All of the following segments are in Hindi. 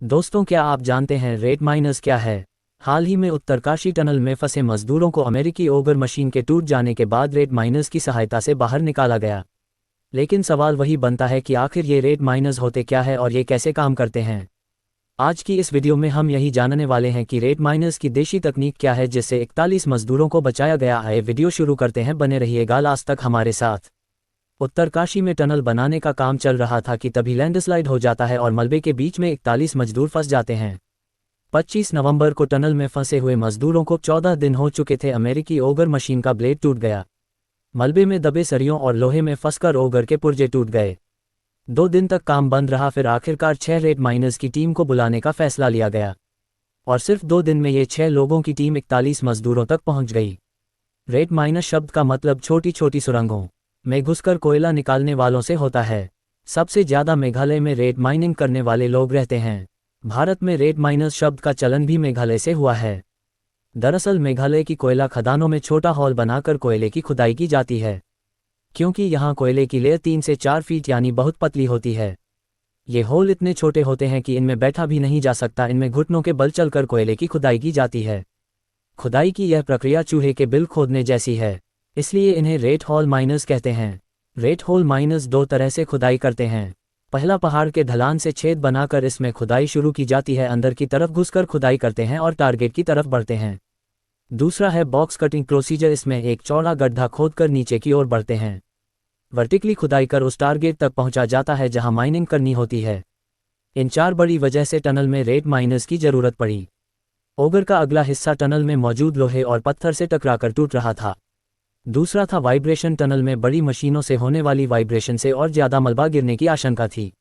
दोस्तों, क्या आप जानते हैं रेट माइनस क्या है? हाल ही में उत्तरकाशी टनल में फंसे मजदूरों को अमेरिकी ओगर मशीन के टूट जाने के बाद रेट माइनस की सहायता से बाहर निकाला गया। लेकिन सवाल वही बनता है कि आखिर ये रेट माइनस होते क्या है और ये कैसे काम करते हैं। आज की इस वीडियो में हम यही जानने वाले हैं कि रेट माइनस की देशी तकनीक क्या है जिससे 41 मजदूरों को बचाया गया है। वीडियो शुरू करते हैं, बने रहिएगा लास्ट तक हमारे साथ। उत्तरकाशी में टनल बनाने का काम चल रहा था कि तभी लैंडस्लाइड हो जाता है और मलबे के बीच में 41 मजदूर फंस जाते हैं। 25 नवंबर को टनल में फंसे हुए मजदूरों को 14 दिन हो चुके थे। अमेरिकी ओगर मशीन का ब्लेड टूट गया। मलबे में दबे सरियों और लोहे में फंसकर ओगर के पुर्जे टूट गए। 2 दिन तक काम बंद रहा। फिर आखिरकार 6 रेट माइनर्स की टीम को बुलाने का फैसला लिया गया और सिर्फ 2 दिन में ये 6 लोगों की टीम 41 मजदूरों तक पहुंच गई। रेट माइनस शब्द का मतलब छोटी छोटी सुरंगों में घुसकर कोयला निकालने वालों से होता है। सबसे ज्यादा मेघालय में रेट माइनिंग करने वाले लोग रहते हैं। भारत में रेट माइनस शब्द का चलन भी मेघालय से हुआ है। दरअसल मेघालय की कोयला खदानों में छोटा हॉल बनाकर कोयले की खुदाई की जाती है, क्योंकि यहाँ कोयले की लेयर 3 से 4 फीट यानी बहुत पतली होती है। ये होल इतने छोटे होते हैं कि इनमें बैठा भी नहीं जा सकता। इनमें घुटनों के बल चलकर कोयले की खुदाई की जाती है। खुदाई की यह प्रक्रिया चूहे के बिल खोदने जैसी है, इसलिए इन्हें रेट होल माइनर्स कहते हैं। रेट होल माइनर्स 2 तरह से खुदाई करते हैं। पहला, पहाड़ के ढलान से छेद बनाकर इसमें खुदाई शुरू की जाती है। अंदर की तरफ घुसकर खुदाई करते हैं और टारगेट की तरफ बढ़ते हैं। दूसरा है बॉक्स कटिंग प्रोसीजर। इसमें एक चौड़ा गड्ढा खोदकर नीचे की ओर बढ़ते हैं। वर्टिकली खुदाई कर उस टारगेट तक पहुंचा जाता है जहां माइनिंग करनी होती है। इन 4 बड़ी वजह से टनल में रेट माइनर्स की जरूरत पड़ी। ओगर का अगला हिस्सा टनल में मौजूद लोहे और पत्थर से टकराकर टूट रहा था। दूसरा था वाइब्रेशन। टनल में बड़ी मशीनों से होने वाली वाइब्रेशन से और ज़्यादा मलबा गिरने की आशंका थी।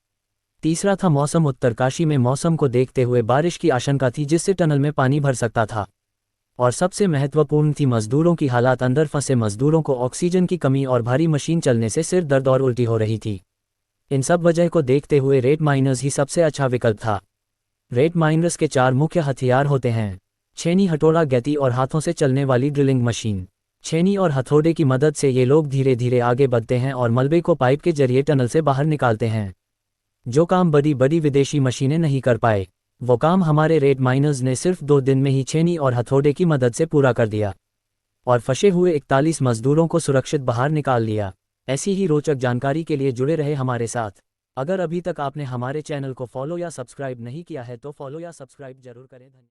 तीसरा था मौसम। उत्तरकाशी में मौसम को देखते हुए बारिश की आशंका थी जिससे टनल में पानी भर सकता था। और सबसे महत्वपूर्ण थी मजदूरों की हालात। अंदर फंसे मजदूरों को ऑक्सीजन की कमी और भारी मशीन चलने से सिर दर्द और उल्टी हो रही थी। इन सब वजह को देखते हुए रेट माइनर्स ही सबसे अच्छा विकल्प था। रेट माइनर्स के 4 मुख्य हथियार होते हैं: छेनी, हथौड़ा, गैती और हाथों से चलने वाली ड्रिलिंग मशीन। छेनी और हथौड़े की मदद से ये लोग धीरे धीरे आगे बढ़ते हैं और मलबे को पाइप के जरिए टनल से बाहर निकालते हैं। जो काम बड़ी बड़ी विदेशी मशीनें नहीं कर पाए, वो काम हमारे रेट माइनर्स ने सिर्फ 2 दिन में ही छेनी और हथौड़े की मदद से पूरा कर दिया और फंसे हुए 41 मजदूरों को सुरक्षित बाहर निकाल लिया। ऐसी ही रोचक जानकारी के लिए जुड़े रहे हमारे साथ। अगर अभी तक आपने हमारे चैनल को फॉलो या सब्सक्राइब नहीं किया है तो फॉलो या सब्सक्राइब जरूर करें। धन्यवाद।